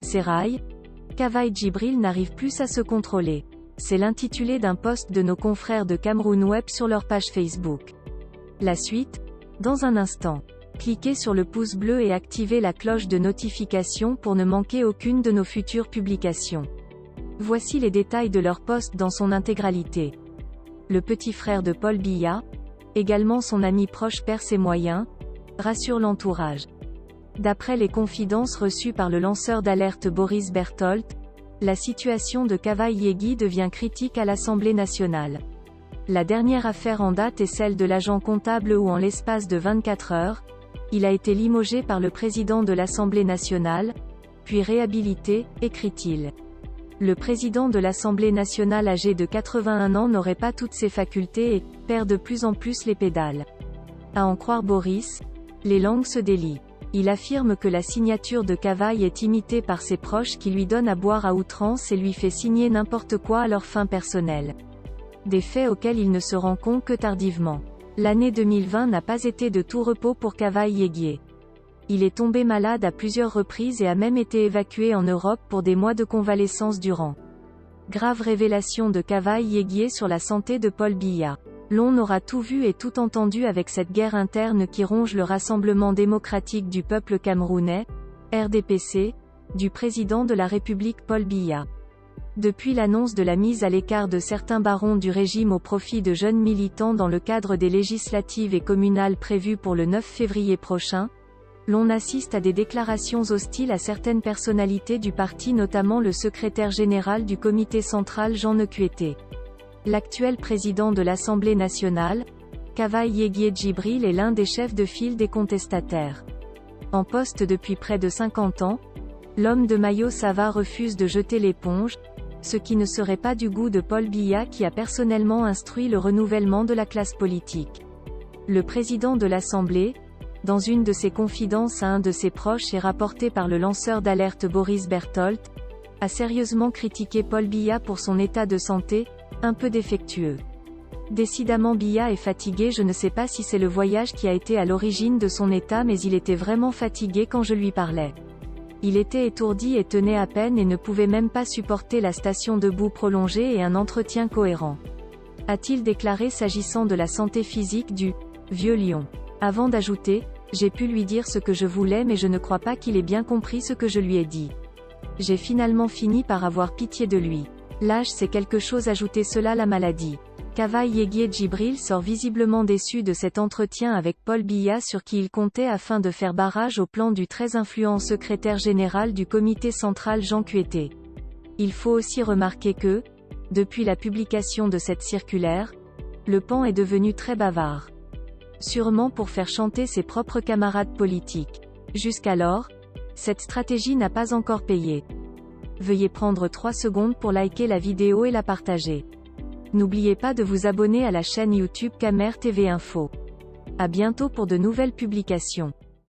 Sérail, Kavaï Djibril n'arrive plus à se contrôler. C'est l'intitulé d'un post de nos confrères de Cameroun Web sur leur page Facebook. La suite, dans un instant. Cliquez sur le pouce bleu et activez la cloche de notification pour ne manquer aucune de nos futures publications. Voici les détails de leur post dans son intégralité. Le petit frère de Paul Biya, également son ami proche perd ses moyens, rassure l'entourage. D'après les confidences reçues par le lanceur d'alerte Boris Berthold, la situation de Kavaï Yegui devient critique à l'Assemblée nationale. La dernière affaire en date est celle de l'agent comptable où en l'espace de 24 heures, il a été limogé par le président de l'Assemblée nationale, puis réhabilité, écrit-il. Le président de l'Assemblée nationale âgé de 81 ans n'aurait pas toutes ses facultés et perd de plus en plus les pédales. À en croire Boris, les langues se délient. Il affirme que la signature de Kavaï est imitée par ses proches qui lui donnent à boire à outrance et lui fait signer n'importe quoi à leurs fins personnelles. Des faits auxquels il ne se rend compte que tardivement. L'année 2020 n'a pas été de tout repos pour Kavaï Yegui. Il est tombé malade à plusieurs reprises et a même été évacué en Europe pour des mois de convalescence durant. Grave révélation de Kavaï Yegui sur la santé de Paul Biya. L'on aura tout vu et tout entendu avec cette guerre interne qui ronge le Rassemblement démocratique du peuple camerounais, RDPC, du président de la République Paul Biya. Depuis l'annonce de la mise à l'écart de certains barons du régime au profit de jeunes militants dans le cadre des législatives et communales prévues pour le 9 février prochain, l'on assiste à des déclarations hostiles à certaines personnalités du parti, notamment le secrétaire général du comité central Jean Nekuete. L'actuel président de l'Assemblée nationale, Kavaï Yegui Djibril, est l'un des chefs de file des contestataires. En poste depuis près de 50 ans, l'homme de maillot Sava refuse de jeter l'éponge, ce qui ne serait pas du goût de Paul Biya qui a personnellement instruit le renouvellement de la classe politique. Le président de l'Assemblée, dans une de ses confidences à un de ses proches et rapportée par le lanceur d'alerte Boris Berthold, a sérieusement critiqué Paul Biya pour son état de santé, un peu défectueux. Décidément Biya est fatigué, je ne sais pas si c'est le voyage qui a été à l'origine de son état, mais il était vraiment fatigué quand je lui parlais. Il était étourdi et tenait à peine et ne pouvait même pas supporter la station debout prolongée et un entretien cohérent. A-t-il déclaré s'agissant de la santé physique du « vieux lion ». Avant d'ajouter, j'ai pu lui dire ce que je voulais mais je ne crois pas qu'il ait bien compris ce que je lui ai dit. J'ai finalement fini par avoir pitié de lui. L'âge c'est quelque chose, ajouter cela la maladie. Kavaï Yegui Djibril sort visiblement déçu de cet entretien avec Paul Biya sur qui il comptait afin de faire barrage au plan du très influent secrétaire général du comité central Jean Nekuete. Il faut aussi remarquer que, depuis la publication de cette circulaire, le PAN est devenu très bavard. Sûrement pour faire chanter ses propres camarades politiques. Jusqu'alors, cette stratégie n'a pas encore payé. Veuillez prendre 3 secondes pour liker la vidéo et la partager. N'oubliez pas de vous abonner à la chaîne YouTube Camer TV Info. À bientôt pour de nouvelles publications.